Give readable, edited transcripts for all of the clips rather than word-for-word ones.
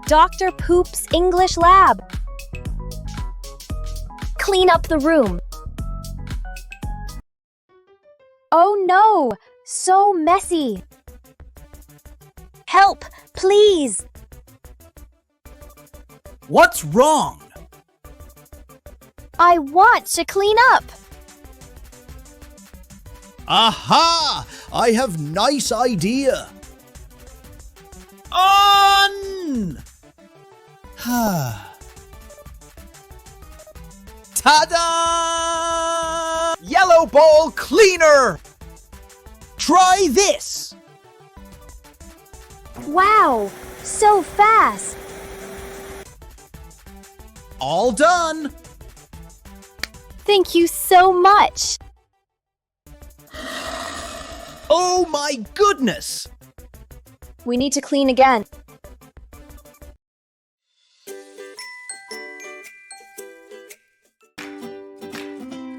Dr. Poop's English Lab. Clean up the room. Oh no, so messy. Help, please. What's wrong? I want to clean up. Aha! I have nice idea. On! Ta-da! Yellow ball cleaner! Try this! Wow, so fast. All done! Thank you so much. Oh my goodness! We need to clean again.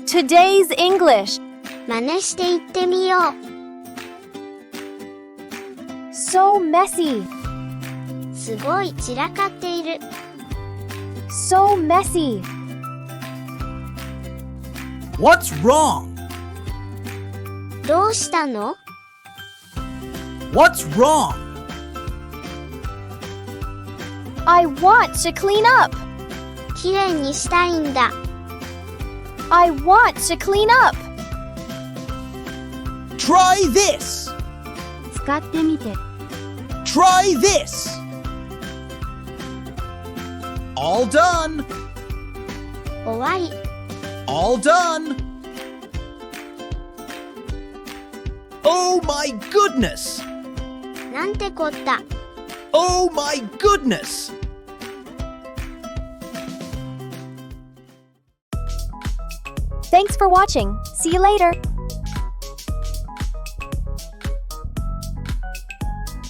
Today's English. 真似して言ってみよう。So messy. すごい散らかっている。So messy. What's wrong? どうしたの？ What's wrong? I want to clean up. きれいにしたいんだ。I want to clean up. Try this! 使ってみて。Try this! All done! 終わり。All done! Oh my goodness! なんてこった。Oh my goodness! Thanks for watching. See you later.